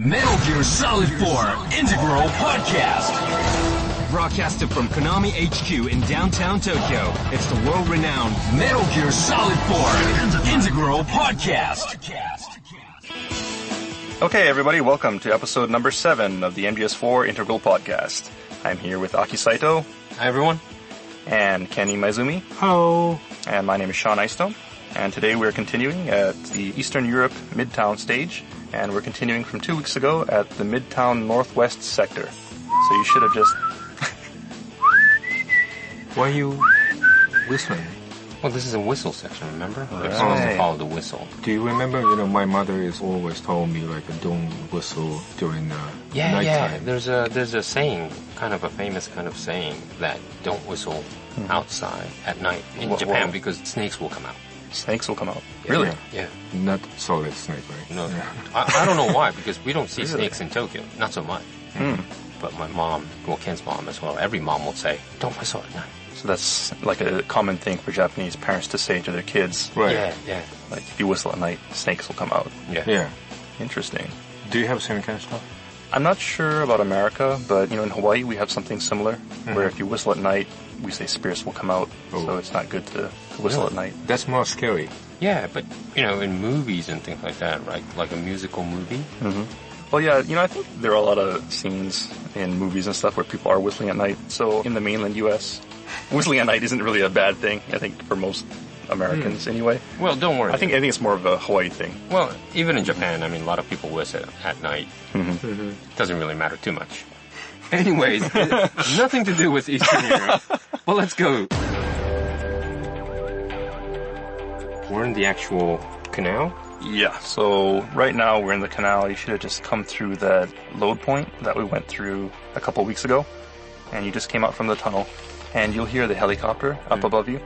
Metal Gear Solid 4 Integral Podcast. Broadcasted from Konami HQ in downtown Tokyo, it's the world-renowned Metal Gear Solid 4 Integral Podcast. Okay, everybody, welcome to episode number 7 of the MGS4 Integral Podcast. I'm here with Aki Saito. Hi, everyone. And Kenny Imaizumi. Hello. And my name is Sean Eyestone. And today we're continuing at the Eastern Europe Midtown stage. And we're continuing from 2 weeks ago at the Midtown Northwest sector. So you should have just... Why are you whistling? Well, this is a whistle section, remember? Right. They're supposed to follow the whistle. Do you remember, my mother is always told me, don't whistle during the nighttime. Yeah. There's a saying, kind of a famous kind of saying, that don't whistle outside at night in Japan because snakes will come out. Snakes will come out. Yeah. Really? Yeah. Not solid snake, right? No. I don't know why, because we don't see snakes in Tokyo. Not so much. But my mom, Ken's mom as well, every mom will say, don't whistle at night. So that's like a common thing for Japanese parents to say to their kids. Right. Yeah. Like, if you whistle at night, snakes will come out. Yeah. Interesting. Do you have the same kind of stuff? I'm not sure about America, but, in Hawaii we have something similar, where if you whistle at night, we say spirits will come out, so it's not good to whistle at night. That's more scary. Yeah, but, in movies and things like that, right? Like a musical movie. Well, yeah, I think there are a lot of scenes in movies and stuff where people are whistling at night. So in the mainland U.S., whistling at night isn't really a bad thing, I think, for most Americans anyway. Well, don't worry. I think it's more of a Hawaii thing. Well, even in Japan, a lot of people whistle at night. Doesn't really matter too much. Anyways, nothing to do with Eastern Europe. Well, let's go. We're in the actual canal? Yeah, so right now we're in the canal. You should have just come through that load point that we went through a couple weeks ago. And you just came out from the tunnel. And you'll hear the helicopter up above you.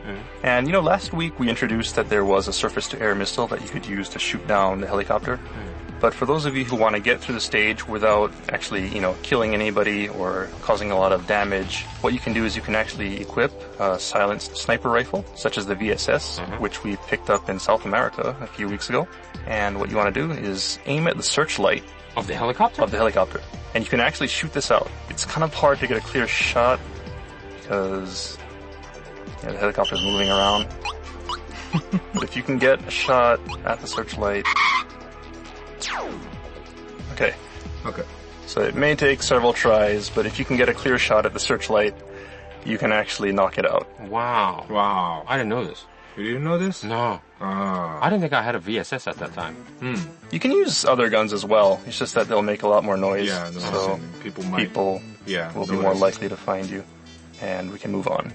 And, last week we introduced that there was a surface-to-air missile that you could use to shoot down the helicopter. But for those of you who want to get through the stage without actually, killing anybody or causing a lot of damage, what you can do is you can actually equip a silenced sniper rifle, such as the VSS, which we picked up in South America a few weeks ago. And what you want to do is aim at the searchlight Of the helicopter? Of the helicopter. And you can actually shoot this out. It's kind of hard to get a clear shot because the helicopter is moving around. But if you can get a shot at the searchlight... Okay. So it may take several tries, but if you can get a clear shot at the searchlight, you can actually knock it out. Wow. I didn't know this. You didn't know this? No. I didn't think I had a VSS at that time. You can use other guns as well. It's just that they'll make a lot more noise. Yeah, so people will be more likely to find you. And we can move on.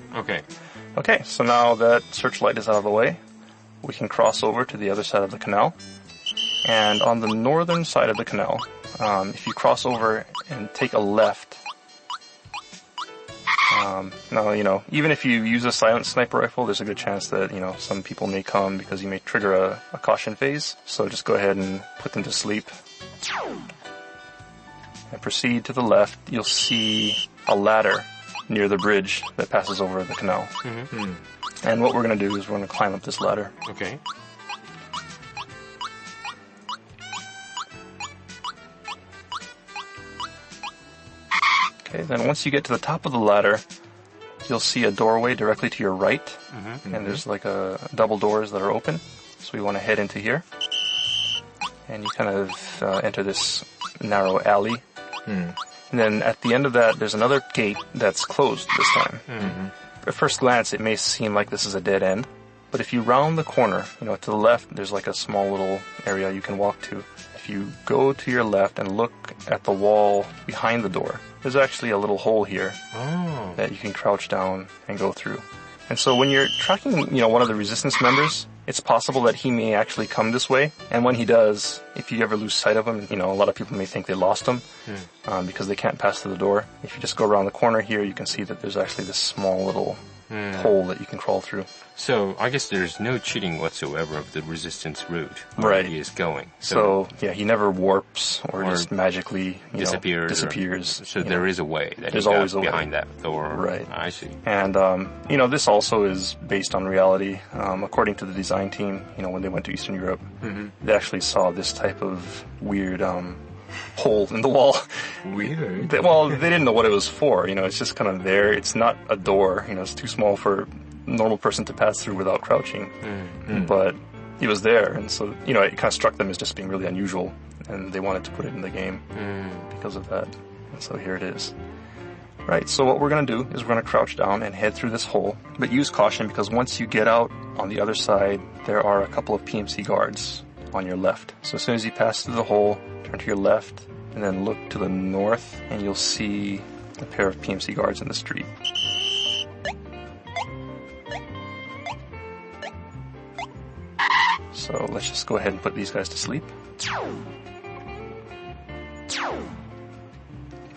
Okay, so now that searchlight is out of the way, we can cross over to the other side of the canal. And on the northern side of the canal, if you cross over and take a left, now, even if you use a silent sniper rifle, there's a good chance that, some people may come because you may trigger a caution phase. So just go ahead and put them to sleep. And proceed to the left. You'll see a ladder near the bridge that passes over the canal. And what we're going to do is we're going to climb up this ladder. Okay. Okay, then once you get to the top of the ladder, you'll see a doorway directly to your right. And there's like double doors that are open. So we want to head into here. And you kind of enter this narrow alley. And then at the end of that, there's another gate that's closed this time. At first glance, it may seem like this is a dead end. But if you round the corner, to the left, there's like a small little area you can walk to. If you go to your left and look at the wall behind the door, there's actually a little hole here that you can crouch down and go through. And so when you're tracking, one of the resistance members, it's possible that he may actually come this way. And when he does, if you ever lose sight of him, a lot of people may think they lost him because they can't pass through the door. If you just go around the corner here, you can see that there's actually this small little hole that you can crawl through. So I guess there's no cheating whatsoever of the resistance route where he is going. So he never warps or just magically disappears. So there is a way that there's he always got a behind way. that door. Right. I see. And this also is based on reality. According to the design team, when they went to Eastern Europe, they actually saw this type of weird hole in the wall. Weird. They didn't know what it was for. It's just kind of there. It's not a door. It's too small for a normal person to pass through without crouching. But he was there, and so, it kind of struck them as just being really unusual, and they wanted to put it in the game because of that. And so here it is. Right, so what we're going to do is we're going to crouch down and head through this hole, but use caution because once you get out on the other side, there are a couple of PMC guards on your left. So as soon as you pass through the hole, turn to your left, and then look to the north, and you'll see a pair of PMC guards in the street. So let's just go ahead and put these guys to sleep.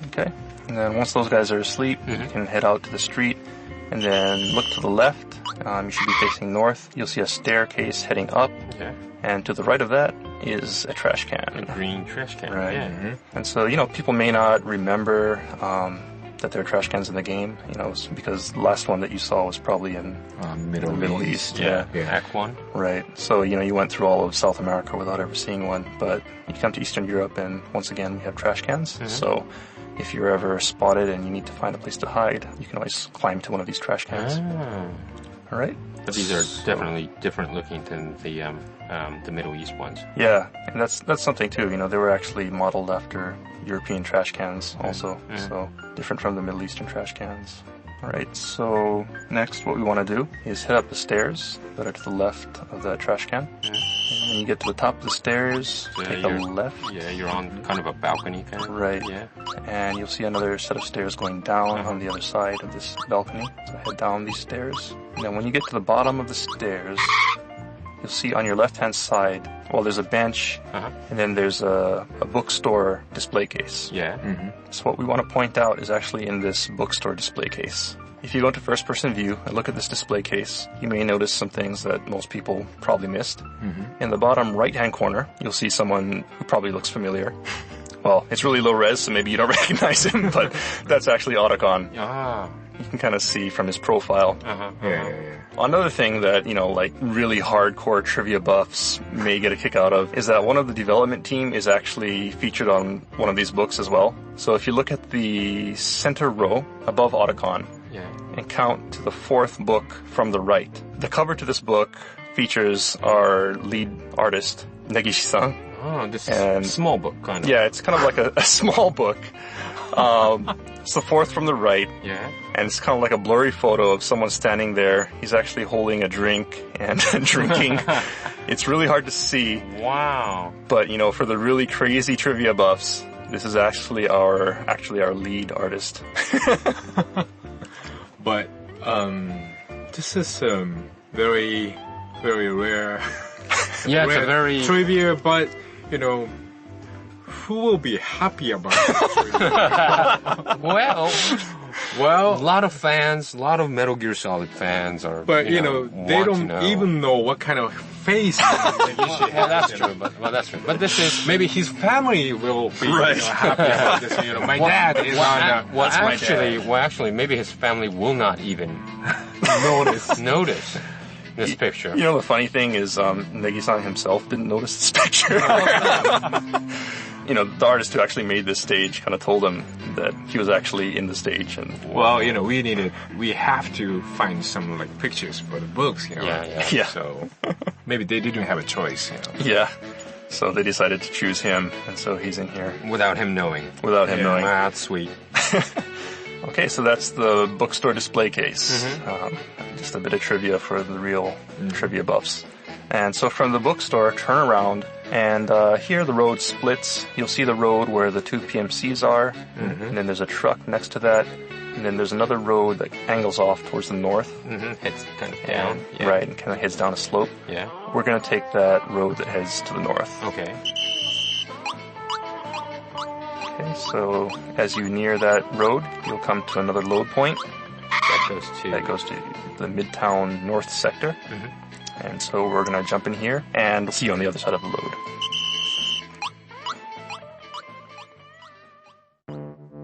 Okay. And then once those guys are asleep, you can head out to the street and then look to the left. You should be facing north. You'll see a staircase heading up. Okay. And to the right of that is a trash can. A green trash can. Right. Yeah. And so, people may not remember that there are trash cans in the game, because the last one that you saw was probably in Middle East. Yeah. Act 1. Right. So, you went through all of South America without ever seeing one. But you come to Eastern Europe and once again we have trash cans. So if you're ever spotted and you need to find a place to hide, you can always climb to one of these trash cans. All right. But these are definitely different looking than the Middle East ones. Yeah, and that's something too. They were actually modeled after European trash cans also, so different from the Middle Eastern trash cans. All right, so next what we want to do is head up the stairs that are to the left of the trash can. And when you get to the top of the stairs, take a left. Yeah, you're on kind of a balcony kind of. Right. Yeah. And you'll see another set of stairs going down on the other side of this balcony. So head down these stairs. And then when you get to the bottom of the stairs, you'll see on your left-hand side, there's a bench, and then there's a bookstore display case. Yeah. So what we want to point out is actually in this bookstore display case. If you go into first-person view and look at this display case, you may notice some things that most people probably missed. In the bottom right-hand corner, you'll see someone who probably looks familiar. Well, it's really low res, so maybe you don't recognize him, but that's actually Otacon. You can kind of see from his profile. Yeah. Another thing that, really hardcore trivia buffs may get a kick out of is that one of the development team is actually featured on one of these books as well. So if you look at the center row above Otacon and count to the fourth book from the right, the cover to this book features our lead artist, Negishi-san. Oh, this is a small book, kind of. Yeah, it's kind of like a small book. It's the fourth from the right. Yeah. And it's kind of like a blurry photo of someone standing there. He's actually holding a drink and drinking. It's really hard to see. Wow. But, for the really crazy trivia buffs, this is actually our lead artist. But, this is, very, very rare. Yeah, it's a very trivia, but, who will be happy about it? Well, a lot of fans, a lot of Metal Gear Solid fans are. But they don't even know what kind of face. Well, that's true. But that's true. But this is maybe his family will be happy about this. My dad is on. Actually, maybe his family will not even notice this picture. The funny thing is, Negi-san himself didn't notice this picture. The artist who actually made this stage kind of told him that he was actually in the stage. And we have to find some pictures for the books. Yeah. So maybe they didn't have a choice. Yeah. So they decided to choose him, and so he's in here without him knowing. That's sweet. Okay, so that's the bookstore display case. Just a bit of trivia for the real trivia buffs. And so from the bookstore, turn around, and here the road splits. You'll see the road where the two PMCs are, and then there's a truck next to that, and then there's another road that angles off towards the north. Heads kind of down. Right, and kind of heads down a slope. Yeah. We're going to take that road that heads to the north. Okay. Okay, so as you near that road, you'll come to another load point. That goes to the Midtown North sector. And so we're going to jump in here and we'll see you on the other side of the load.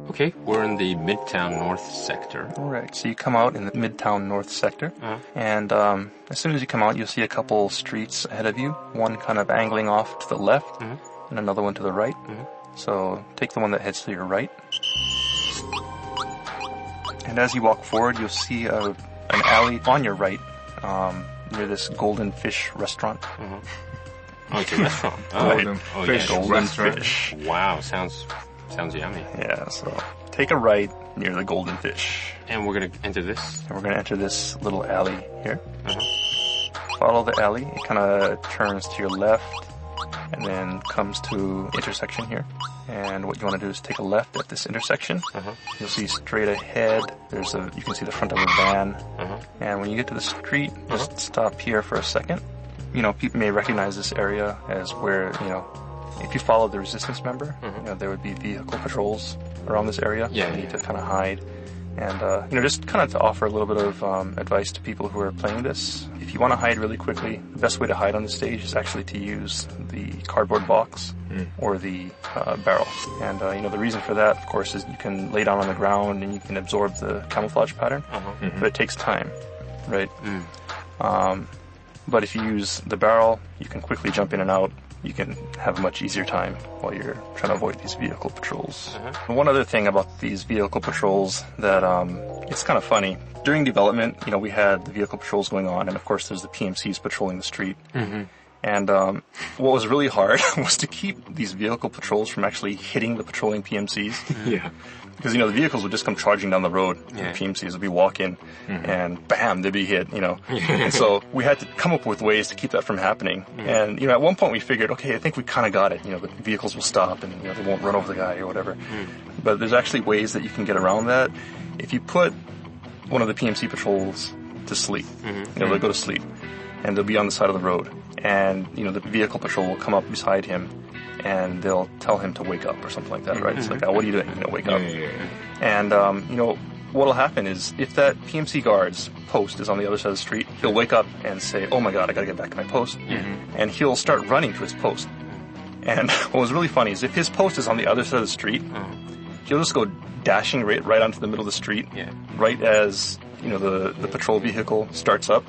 Okay, we're in the Midtown North sector. All right, so you come out in the Midtown North sector, and as soon as you come out, you'll see a couple streets ahead of you, one kind of angling off to the left, and another one to the right. So take the one that heads to your right. And as you walk forward, you'll see an alley on your right near this Golden Fish restaurant. Oh, it's a restaurant. Golden Fish Golden restaurant. Fish. Wow, sounds yummy. Yeah, so take a right near the Golden Fish. And we're gonna enter this. And we're going to enter this little alley here. Follow the alley. It kind of turns to your left and then comes to intersection here. And what you want to do is take a left at this intersection. You'll see straight ahead, you can see the front of a van. And when you get to the street, just stop here for a second. You know, people may recognize this area as where, you know, if you follow the resistance member, you know, there would be vehicle patrols around this area. Yeah, you need to kind of hide. And, you know, just kind of to offer a little bit of advice to people who are playing this. If you want to hide really quickly, the best way to hide on the stage is actually to use the cardboard box or the barrel. And, you know, the reason for that, of course, is you can lay down on the ground and you can absorb the camouflage pattern. But it takes time, right? But if you use the barrel, you can quickly jump in and out. You can have a much easier time while you're trying to avoid these vehicle patrols. One other thing about these vehicle patrols that it's kind of funny. During development, you know, we had the vehicle patrols going on, and of course there's the PMCs patrolling the street. And what was really hard was to keep these vehicle patrols from actually hitting the patrolling PMCs. Yeah. Because, you know, the vehicles would just come charging down the road. Yeah. The PMCs would be walking, and bam, they'd be hit, you know. And so we had to come up with ways to keep that from happening. And, you know, at one point we figured, okay, I think we kind of got it. You know, the vehicles will stop and, you know, they won't run over the guy or whatever. But there's actually ways that you can get around that. If you put one of the PMC patrols to sleep, you know, they'll go to sleep, and they'll be on the side of the road. And, you know, the vehicle patrol will come up beside him, and they'll tell him to wake up or something like that, right? It's like, oh, what are you doing? You know, wake up. And, you know, what'll happen is if that PMC guard's post is on the other side of the street, he'll wake up and say, oh my God, I gotta get back to my post. And he'll start running to his post. And what was really funny is if his post is on the other side of the street, he'll just go dashing right onto the middle of the street, right as, you know, the patrol vehicle starts up.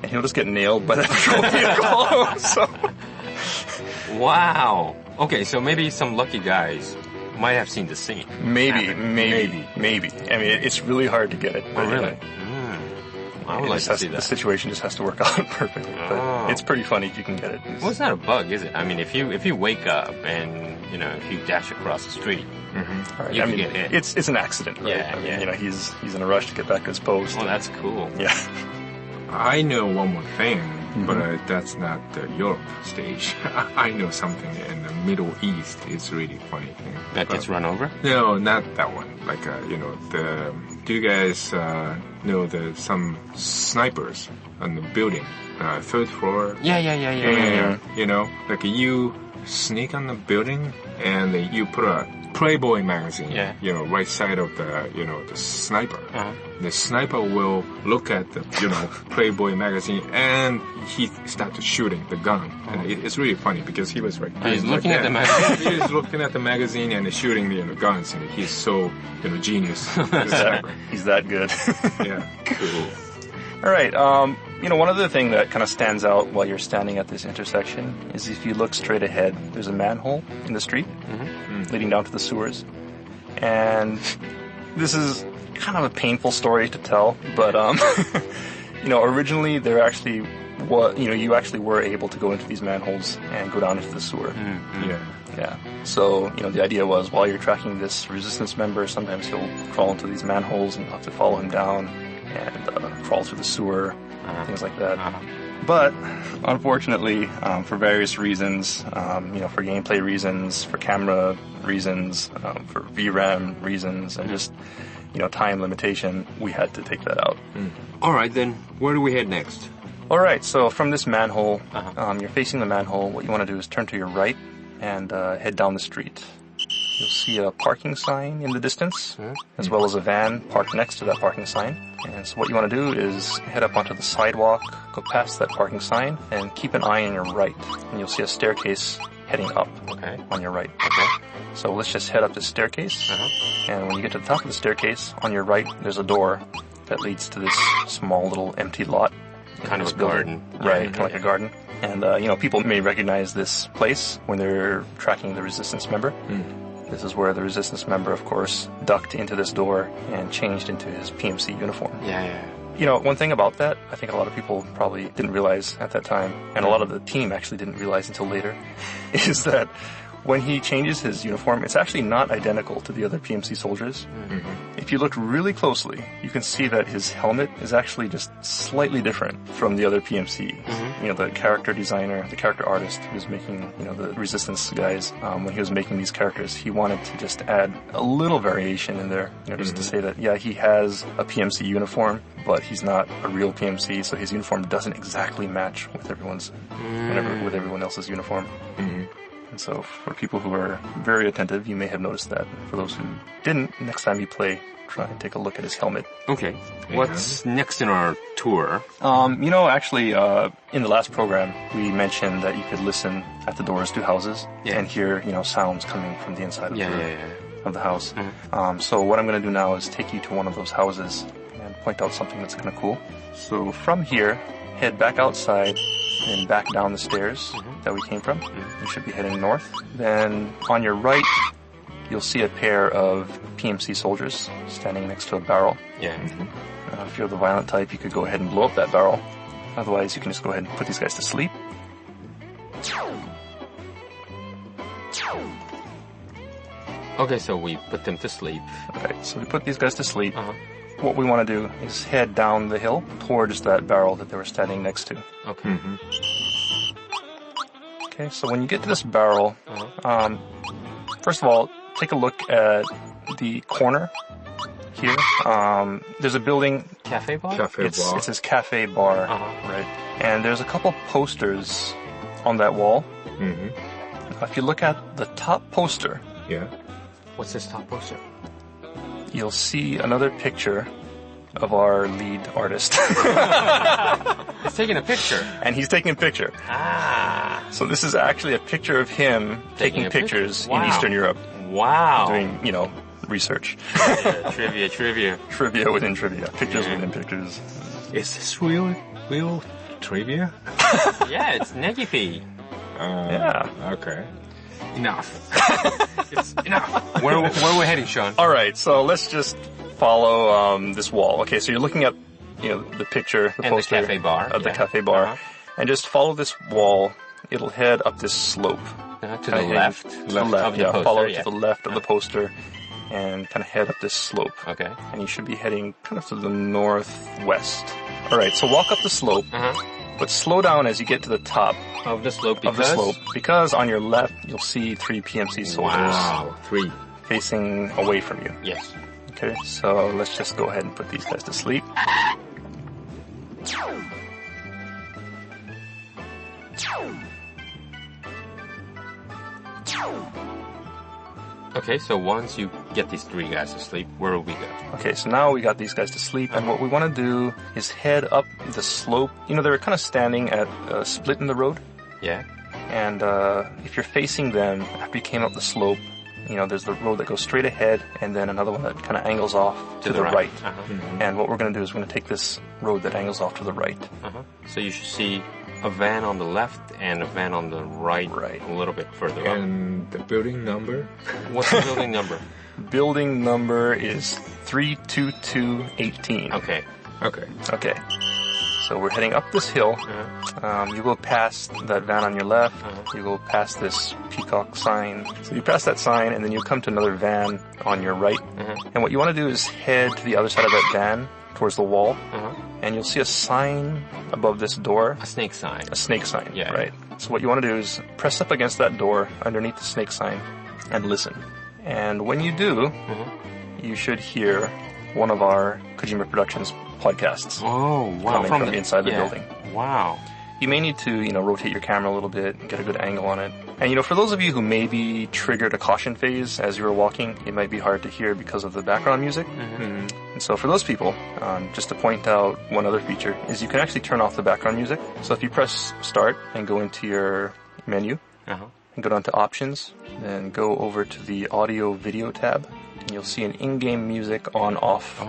And he'll just get nailed by that patrol vehicle. So. Wow. Okay, so maybe some lucky guys might have seen the scene. Maybe. I mean, it's really hard to get it. Oh, really? I would like to see that. The situation just has to work out perfectly. But it's pretty funny if you can get it. Well, it's not a bug, is it? I mean, if you wake up and, you know, if you dash across the street, right. you can get hit. It's an accident, right? Yeah, I mean, you know, he's in a rush to get back to his post. Well, that's cool. Yeah. I know one more thing, but that's not the Europe stage. I know something in the Middle East. It's really funny thing. That gets run over? No, not that one. Like, you know, do you guys know some snipers on the building, third floor? Yeah. You know, like you sneak on the building and you put a Playboy magazine, you know, right side of the, you know, the sniper. The sniper will look at the, you know, Playboy magazine and he started shooting the gun. And it's really funny because he was like, he's looking at the magazine. He's looking at the magazine and shooting the guns, and he's so, you know, genius. He's that good. Yeah. Cool. All right. You know, one other thing that kind of stands out while you're standing at this intersection is if you look straight ahead, there's a manhole in the street leading down to the sewers. And this is kind of a painful story to tell, but, you know, originally you actually were able to go into these manholes and go down into the sewer. Yeah. So, you know, the idea was while you're tracking this resistance member, sometimes he'll crawl into these manholes and you'll have to follow him down and crawl through the sewer, things like that. But unfortunately, for various reasons, you know, for gameplay reasons, for camera reasons, for VRAM reasons, and just, you know, time limitation, we had to take that out. All right, then where do we head next? All right, so from this manhole, you're facing the manhole. What you want to do is turn to your right and head down the street. You'll see a parking sign in the distance, as well as a van parked next to that parking sign. And so what you want to do is head up onto the sidewalk, go past that parking sign, and keep an eye on your right. And you'll see a staircase heading up on your right. So let's just head up the staircase. And when you get to the top of the staircase, on your right, there's a door that leads to this small little empty lot. Kind of a garden. Right, kind of like a garden. And, people may recognize this place when they're tracking the resistance member. This is where the resistance member, of course, ducked into this door and changed into his PMC uniform. Yeah. One thing about that, I think a lot of people probably didn't realize at that time, and a lot of the team actually didn't realize until later, is that when he changes his uniform, it's actually not identical to the other PMC soldiers. If you look really closely, you can see that his helmet is actually just slightly different from the other PMC. The character designer, the character artist who was making, the resistance guys, when he was making these characters, he wanted to just add a little variation in there, just to say that, yeah, he has a PMC uniform, but he's not a real PMC, so his uniform doesn't exactly match with everyone else's uniform. And so for people who are very attentive, you may have noticed that. For those who didn't, next time you play, try and take a look at his helmet. Okay. What's next in our tour? Actually, in the last program, we mentioned that you could listen at the doors to houses and hear, sounds coming from the inside of the house. So what I'm going to do now is take you to one of those houses and point out something that's kind of cool. So from here, head back outside and back down the stairs that we came from. You should be heading north. Then on your right, you'll see a pair of PMC soldiers standing next to a barrel. If you're the violent type, you could go ahead and blow up that barrel. Otherwise, you can just go ahead and put these guys to sleep. Okay, so we put them to sleep. Okay, so we put these guys to sleep. What we want to do is head down the hill towards that barrel that they were standing next to. Okay. Okay, so when you get to this barrel, first of all, take a look at the corner here. There's a building. Cafe bar? It says cafe bar, right? And there's a couple posters on that wall. If you look at the top poster. What's this top poster? You'll see another picture of our lead artist. He's taking a picture. And he's taking a picture. So this is actually a picture of him taking pictures in Eastern Europe. Wow. Doing, research. Trivia. Trivia within trivia. Pictures within pictures. Is this real trivia? Yeah, it's Negipi. Yeah. Okay. Enough. It's enough. Where are we heading, Sean? All right, so let's just follow this wall. Okay, so you're looking at the picture, the poster the cafe bar. of the cafe bar, and just follow this wall. It'll head up this slope to the left. To the left. Of the poster, follow to the left of the poster, and kind of head up this slope. Okay. And you should be heading kind of to the northwest. All right, so walk up the slope. But slow down as you get to the top of the slope because on your left you'll see 3 PMC soldiers. Wow, 3 facing away from you. Yes. Okay, so let's just go ahead and put these guys to sleep. Okay, so once you get these 3 guys to sleep, where will we go? Okay, so now we got these guys to sleep, and what we want to do is head up the slope. They're kind of standing at a split in the road. Yeah. And if you're facing them, after you came up the slope, there's the road that goes straight ahead, and then another one that kind of angles off to the right. And what we're going to do is we're going to take this road that angles off to the right. So you should see a van on the left and a van on the right. A little bit further up. And the building number? What's the building number? Building number is 32218. Okay. So we're heading up this hill. You go past that van on your left. You go past this peacock sign. So you pass that sign, and then you come to another van on your right. And what you want to do is head to the other side of that van, towards the wall. And you'll see a sign above this door. A snake sign. A snake sign, yeah. Right. So what you want to do is press up against that door underneath the snake sign and listen. And when you do, you should hear one of our Kojima Productions podcasts. Oh, wow. Coming from inside the building. Wow. You may need to, rotate your camera a little bit and get a good angle on it. And, for those of you who maybe triggered a caution phase as you were walking, it might be hard to hear because of the background music. And so for those people, just to point out one other feature, is you can actually turn off the background music. So if you press start and go into your menu, and go down to options, then go over to the audio video tab, and you'll see an in-game music on-off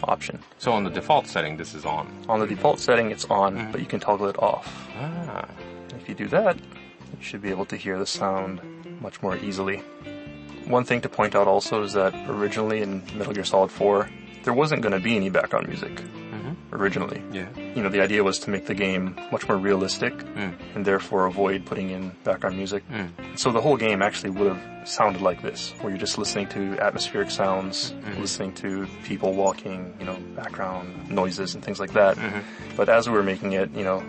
option. So on the default setting, this is on. On the default setting, it's on, but you can toggle it off. If you do that, you should be able to hear the sound much more easily. One thing to point out also is that originally in Metal Gear Solid 4, there wasn't going to be any background music. Originally. Yeah. You know, the idea was to make the game much more realistic and therefore avoid putting in background music. So the whole game actually would have sounded like this, where you're just listening to atmospheric sounds, listening to people walking, you know, background noises and things like that. But as we were making it, you know,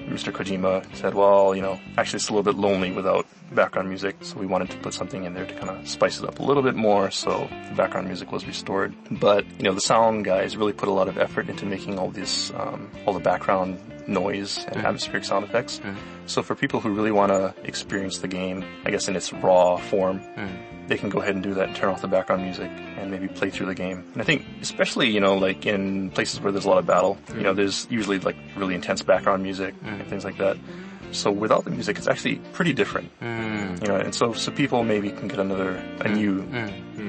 Mr. Kojima said, well, you know, actually it's a little bit lonely without background music, so we wanted to put something in there to kind of spice it up a little bit more, so the background music was restored. But, you know, the sound guys really put a lot of effort into making all this, all the background noise and atmospheric sound effects. So for people who really want to experience the game, I guess in its raw form, they can go ahead and do that and turn off the background music and maybe play through the game. And I think especially, you know, like in places where there's a lot of battle, you know, there's usually like really intense background music and things like that. So without the music, it's actually pretty different. You know, and so people maybe can get a new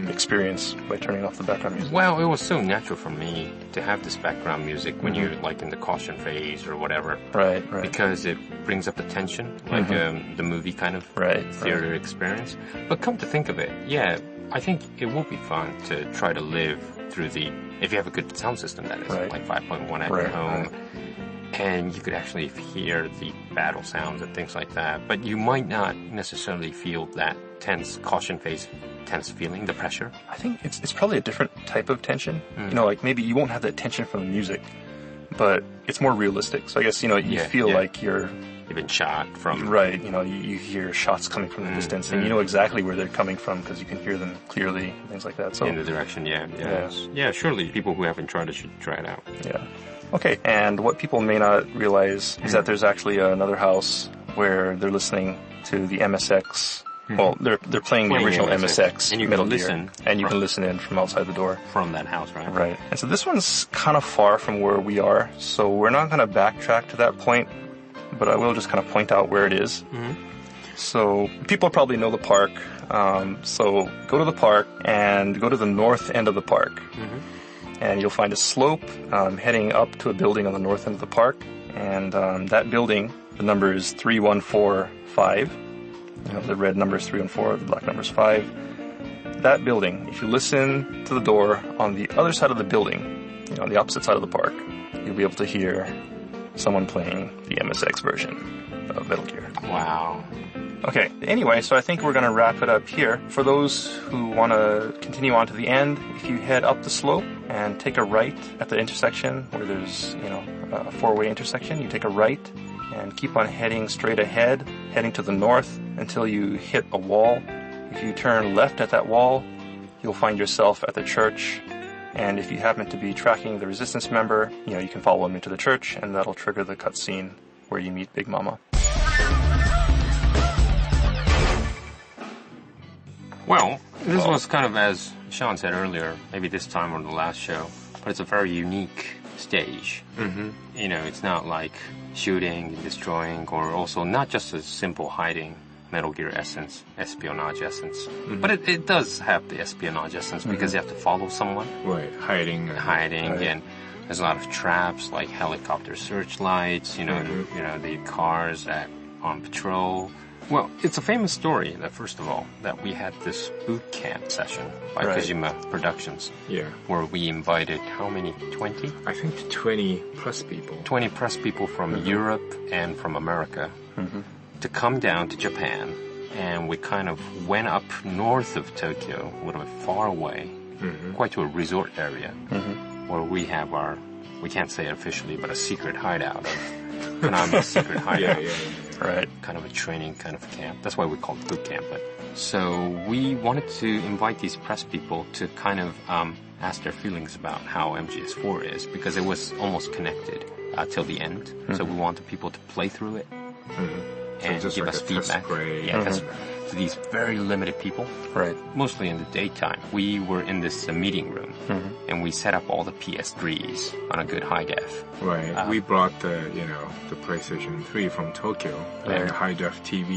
experience by turning off the background music. Well, it was so natural for me to have this background music when you're like in the caution phase or whatever. Right. Because it brings up the tension, like the movie kind of theater experience. But come to think of it, yeah, I think it will be fun to try to live through if you have a good sound system, that is, like 5.1 at your home. And you could actually hear the battle sounds and things like that. But you might not necessarily feel that tense, caution phase, tense feeling, the pressure. I think it's probably a different type of tension. You know, like maybe you won't have that tension from the music, but it's more realistic. So I guess, you know, you feel like you've been shot from... Right, you know, you hear shots coming from the distance, and you know exactly where they're coming from because you can hear them clearly, and things like that. So in the direction, yeah, surely people who haven't tried it should try it out. Yeah. Okay, and what people may not realize is that there's actually another house where they're listening to the MSX. Well, they're playing the original MSX and you Metal can listen Gear, and you can listen in from outside the door. From that house, right? Right. And so this one's kind of far from where we are, so we're not going to backtrack to that point, but I will just kind of point out where it is. So people probably know the park, so go to the park and go to the north end of the park. And you'll find a slope heading up to a building on the north end of the park. And that building, the number is 3145. You know, the red number is 314, the black number is 5. That building, if you listen to the door on the other side of the building, you know, on the opposite side of the park, you'll be able to hear someone playing the MSX version of Metal Gear. Wow. Okay, anyway, so I think we're going to wrap it up here. For those who want to continue on to the end, if you head up the slope and take a right at the intersection where there's, you know, a four-way intersection, you take a right and keep on heading straight ahead, heading to the north until you hit a wall. If you turn left at that wall, you'll find yourself at the church. And if you happen to be tracking the Resistance member, you know, you can follow him into the church and that'll trigger the cutscene where you meet Big Mama. Well, this was kind of, as Sean said earlier, maybe this time on the last show, but it's a very unique stage. You know, it's not like shooting and destroying, or also not just a simple hiding Metal Gear essence, espionage essence. But it does have the espionage essence because you have to follow someone. Right, hiding. And there's a lot of traps, like helicopter searchlights, you know, the cars on patrol. Well, it's a famous story that, first of all, that we had this boot camp session by Kojima Productions. Yeah. Where we invited, how many, 20? I think 20 plus people. 20 plus people from Europe and from America to come down to Japan. And we kind of went up north of Tokyo, a little bit far away, quite to a resort area, where we have our, we can't say it officially, but a secret hideout of Konami's secret hideout. Right. Kind of a training kind of camp. That's why we call it boot camp. But so we wanted to invite these press people to kind of ask their feelings about how MGS4 is, because it was almost connected till the end. So we wanted people to play through it and so give like us feedback. To these very limited people. Right. mostly in the daytime. We were in this meeting room, and we set up all the PS3s on a good high def. Right. We brought the PlayStation 3 from Tokyo, and high def TV,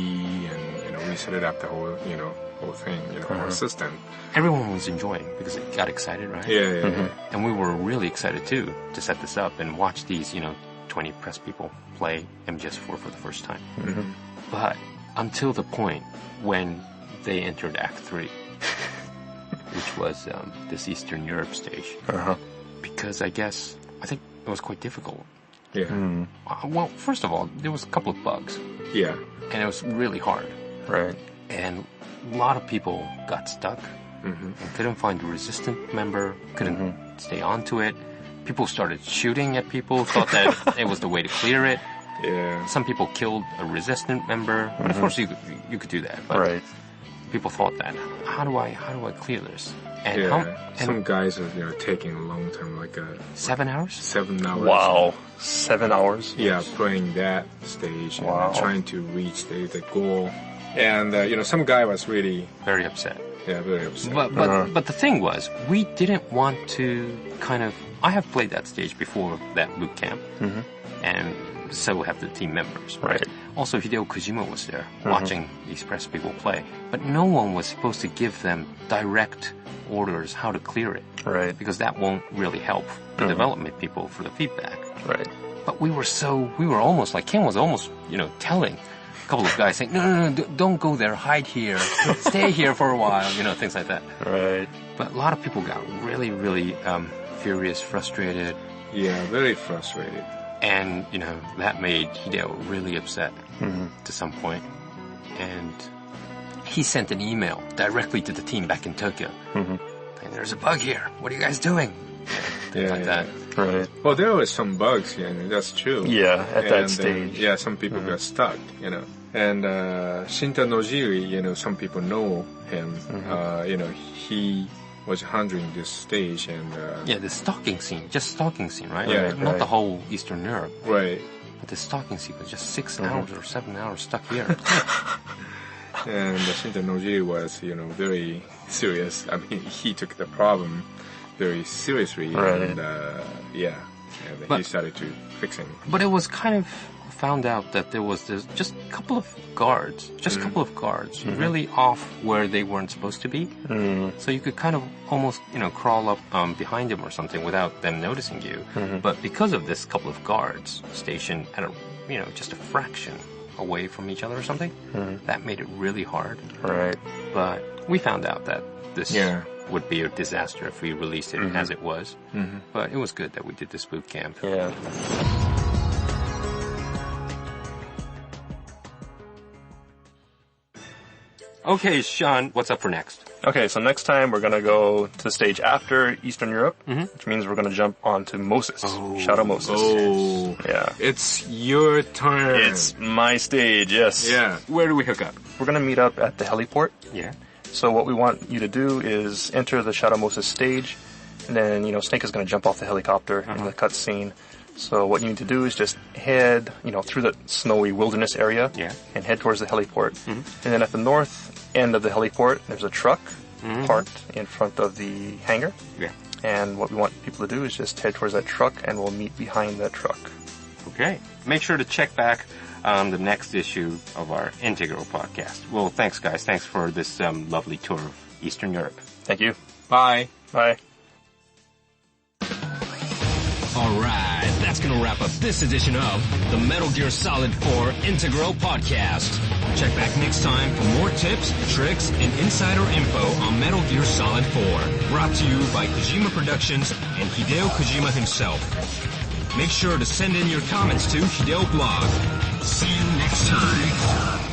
and we set it up the whole thing, whole system. Everyone was enjoying because it got excited, right? Yeah. And we were really excited too to set this up and watch these, 20 press people play MGS4 for the first time. But until the point when they entered Act 3, which was this Eastern Europe stage. Because I think it was quite difficult. Yeah. Well, first of all, there was a couple of bugs. Yeah. And it was really hard. Right. And a lot of people got stuck and couldn't find a resistant member, couldn't stay onto it. People started shooting at people, thought that it was the way to clear it. Yeah. Some people killed a resistant member. Of course, you could do that. But people thought that, how do I clear this? And some guys are taking a long time, like 7 hours. 7 hours. Wow, 7 hours. Yeah, playing that stage and trying to reach the goal. And some guy was really very upset. Yeah, very upset. But the thing was, we didn't want to I have played that stage before that boot camp, and so have the team members. Right. Also, Hideo Kojima was there watching these press people play, but no one was supposed to give them direct orders how to clear it. Right. Because that won't really help the development people for the feedback. Right. But we were almost like Ken was almost, telling a couple of guys saying, no, don't go there, hide here, stay here for a while, things like that. Right. But a lot of people got really, really furious, frustrated. Yeah, very frustrated. And, that made Hideo really upset to some point. And he sent an email directly to the team back in Tokyo. Saying, there's a bug here. What are you guys doing? Things like that. Right. Well, there were some bugs, that's true. Yeah, at that stage. Some people got stuck, And Shinta Nojiri, some people know him. He was handling this stage and... the stalking scene. Just stalking scene, right? Yeah. Not the whole Eastern Europe. Right. But the stalking scene was just 6 hours or 7 hours stuck here. And Shinta Nojiri was, very serious. I mean, he took the problem very seriously. Right. And, he started to fix it. But it was kind of found out that there was just a couple of guards, really off where they weren't supposed to be. So you could kind of almost, crawl up behind them or something without them noticing you. But because of this couple of guards stationed at just a fraction away from each other or something, that made it really hard. Right. But we found out that this would be a disaster if we released it as it was. But it was good that we did this boot camp. Yeah. Okay, Sean, what's up for next? Okay, so next time we're going to go to the stage after Eastern Europe, which means we're going to jump onto Moses, Shadow Moses. Oh, yeah. It's your turn. It's my stage, yes. Yeah. Where do we hook up? We're going to meet up at the heliport. Yeah. So what we want you to do is enter the Shadow Moses stage, and then, Snake is going to jump off the helicopter in the cutscene. So what you need to do is just head, through the snowy wilderness area and head towards the heliport. And then at the north end of the heliport, there's a truck parked in front of the hangar. Yeah. And what we want people to do is just head towards that truck, and we'll meet behind that truck. Okay. Make sure to check back on the next issue of our Integral Podcast. Well, thanks, guys. Thanks for this lovely tour of Eastern Europe. Thank you. Bye. Bye. Alright, that's gonna wrap up this edition of the Metal Gear Solid 4 Integral Podcast. Check back next time for more tips, tricks, and insider info on Metal Gear Solid 4. Brought to you by Kojima Productions and Hideo Kojima himself. Make sure to send in your comments to Hideo Blog. See you next time.